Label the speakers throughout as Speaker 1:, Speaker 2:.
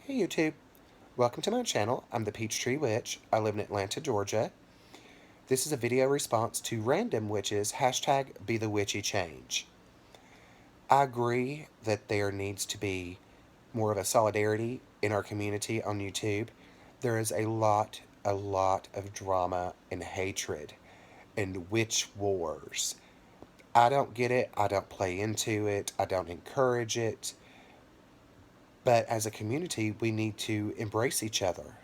Speaker 1: Hey YouTube, welcome to my channel. I'm the Peachtree Witch. I live in Atlanta, Georgia. This is a video response to Random Witches, hashtag Be the Witchy Change. I agree that there needs to be more of a solidarity in our community on YouTube. There is a lot of drama and hatred and witch wars. I don't get it. I don't play into it. I don't encourage it. But as a community, we need to embrace each other.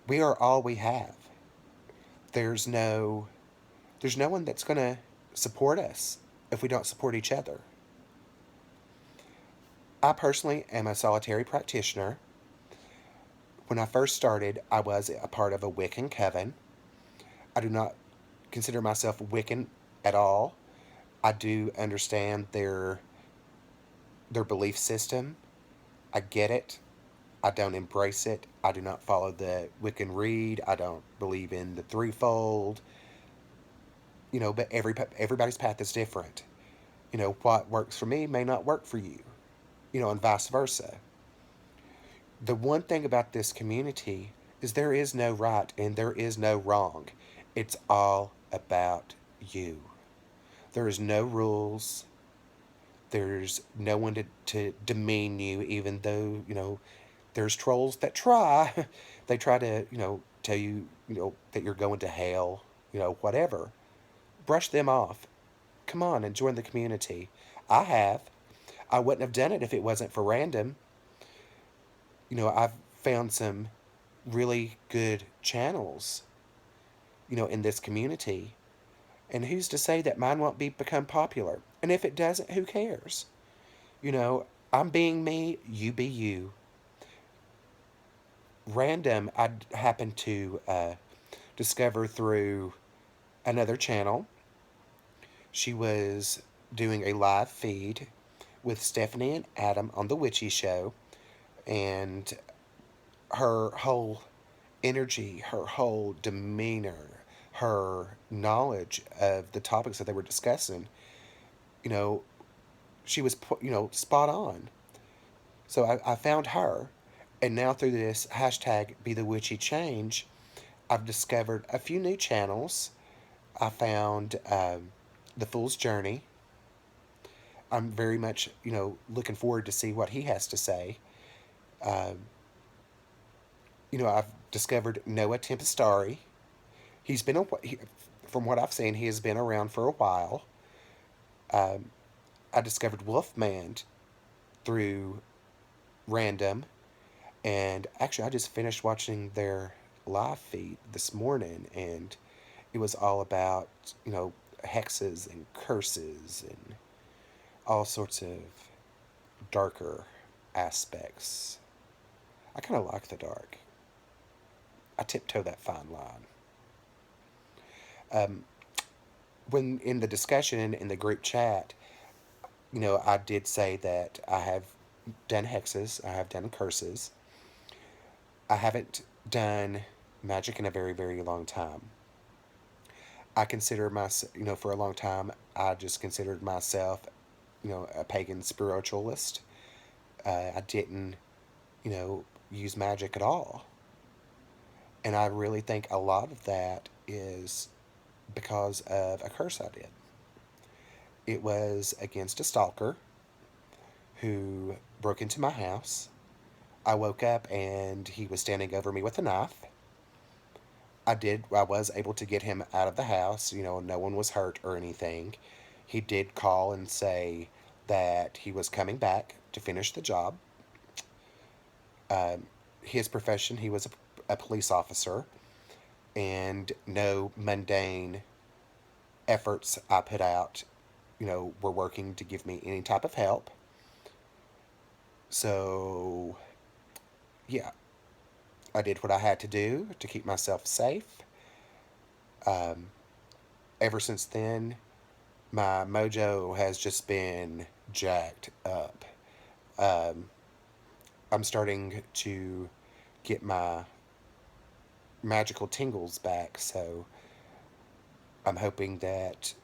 Speaker 1: We are all we have. there's no there's no one that's going to support us if we don't support each other. I personally am a solitary practitioner. When I first started, I was a part of a Wiccan coven. I do not consider myself Wiccan at all. I do understand their belief system. I get it. I don't embrace it. I do not follow the Wiccan Rede. I don't believe in the threefold. But everybody's path is different. What works for me may not work for you. And vice versa. The one thing about this community is there is no right and there is no wrong. It's all about you. There is no rules. There's no one to demean you, even though, there's trolls that try. They try to, tell you, that you're going to hell, whatever. Brush them off. Come on and join the community. I have. I wouldn't have done it if it wasn't for Random. I've found some really good channels, in this community. And who's to say that mine won't become popular? And if it doesn't, who cares? I'm being me, you be you. Random, I happened to discover through another channel. She was doing a live feed with Stephanie and Adam on The Witchy Show. And her whole energy, her whole demeanor, her knowledge of the topics that they were discussing, you know, she was, spot on. So I found her, and now through this hashtag Be the Witchy Change, I've discovered a few new channels. I found The Fool's Journey. I'm very much, looking forward to see what he has to say. Um, I've discovered Noah Tempestari. He's been from what I've seen, he has been around for a while. Um, I discovered Wolfman through Random, and actually, I just finished watching their live feed this morning, and it was all about hexes and curses and all sorts of darker aspects. I kind of like the dark. I tiptoe that fine line. Um, when in the discussion in the group chat, I did say that I have done hexes, I have done curses. I haven't done magic in a very, very long time. I consider myself, for a long time, I just considered myself, a pagan spiritualist. I didn't, use magic at all. And I really think a lot of that is because of a curse I did. It was against a stalker who broke into my house. I woke up and he was standing over me with a knife. I was able to get him out of the house. No one was hurt or anything. He did call and say that he was coming back to finish the job. Um, his profession, he was a police officer, and no mundane efforts I put out, were working to give me any type of help. So, yeah, I did what I had to do to keep myself safe. Um, Ever since then, my mojo has just been jacked up. Um, I'm starting to get my magical tingles back, so I'm hoping that,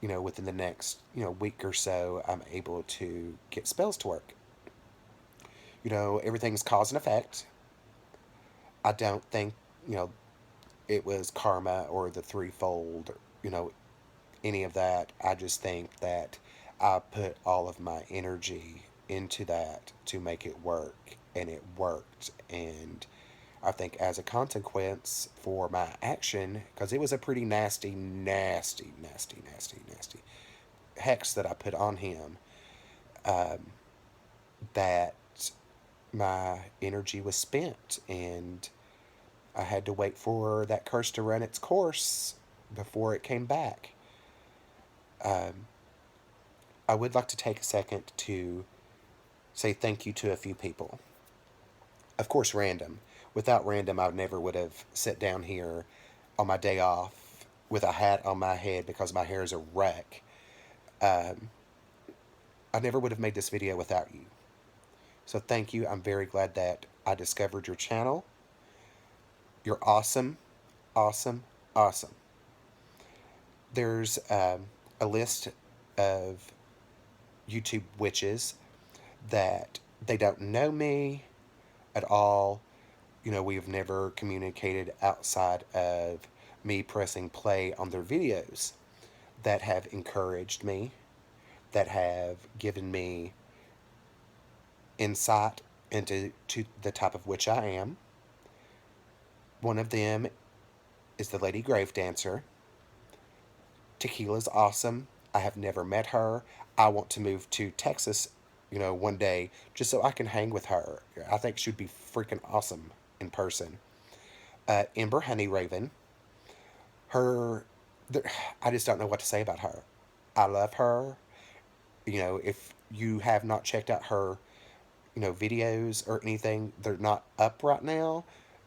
Speaker 1: within the next, week or so, I'm able to get spells to work. Everything's cause and effect. I don't think, you know, it was karma or the threefold, you know, any of that. I just think that I put all of my energy into that to make it work, and it worked. And I think as a consequence for my action, because it was a pretty nasty, nasty, nasty, nasty, nasty hex that I put on him, um, that my energy was spent, and I had to wait for that curse to run its course before it came back. Um, I would like to take a second to say thank you to a few people. Of course, Random. Without Random, I never would have sat down here on my day off with a hat on my head because my hair is a wreck. Um, I never would have made this video without you. So thank you. I'm very glad that I discovered your channel. You're awesome, awesome, awesome. There's a list of YouTube witches that they don't know me at all. We've never communicated outside of me pressing play on their videos, that have encouraged me, that have given me insight into the type of witch I am. One of them is the Lady Grave Dancer. Tequila's awesome. I have never met her. I want to move to Texas, one day just so I can hang with her. I think she'd be freaking awesome in person. Ember Honeyraven. Her, I just don't know what to say about her. I love her. If you have not checked out her, videos or anything, they're not up right now.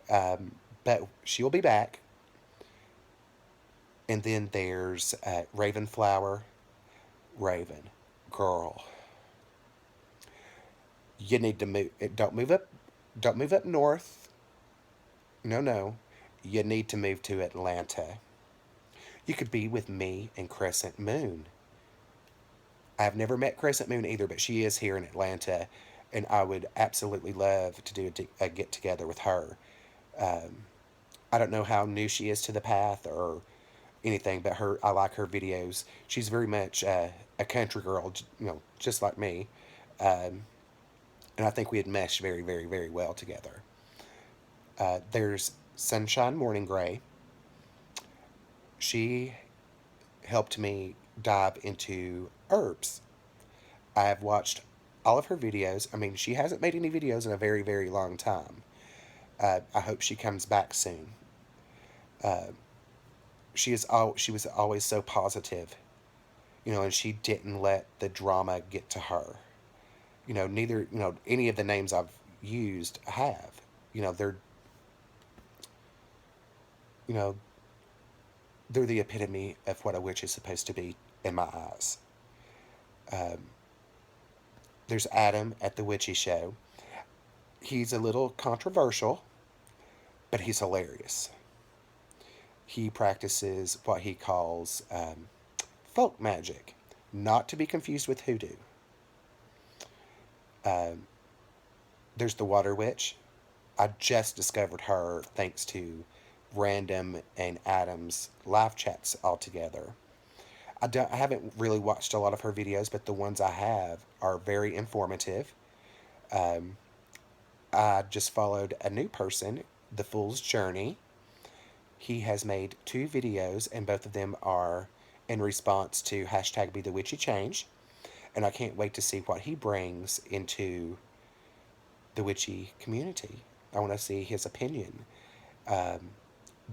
Speaker 1: But she'll be back. And then there's Ravenflower. Raven, girl, you need to move. Don't move up. Don't move up north. No, no. You need to move to Atlanta. You could be with me and Crescent Moon. I've never met Crescent Moon either, but she is here in Atlanta, and I would absolutely love to do a get together with her. Um, I don't know how new she is to the path or anything, but I like her videos. She's very much a country girl, just like me. Um, and I think we had meshed very, very, very well together. There's Sunshine Morning Gray. She helped me dive into herbs. I have watched all of her videos. I mean, she hasn't made any videos in a very, very long time. I hope she comes back soon. Uh, she was always so positive, and she didn't let the drama get to her. Neither any of the names I've used have. They're you know they're the epitome of what a witch is supposed to be in my eyes. Um, there's Adam at the Witchy Show. He's a little controversial, but he's hilarious. He practices what he calls folk magic, not to be confused with hoodoo. Um, there's the Water Witch. I just discovered her thanks to Random and Adam's live chats all together. I haven't really watched a lot of her videos, but the ones I have are very informative. Um, I just followed a new person, The Fool's Journey. He has made 2 videos, and both of them are in response to hashtag Be the Witchy Change. And I can't wait to see what he brings into the witchy community. I want to see his opinion. Um,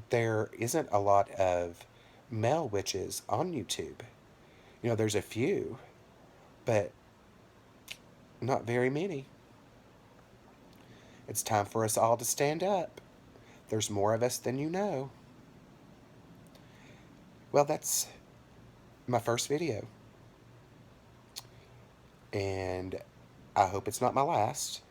Speaker 1: there isn't a lot of male witches on YouTube. There's a few, but not very many. It's time for us all to stand up. There's more of us than you know. Well, that's my first video. And I hope it's not my last.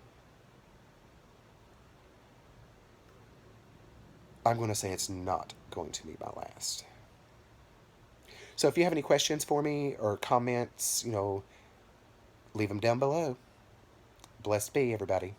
Speaker 1: I'm going to say it's not going to be my last. So if you have any questions for me or comments, leave them down below. Blessed be, everybody.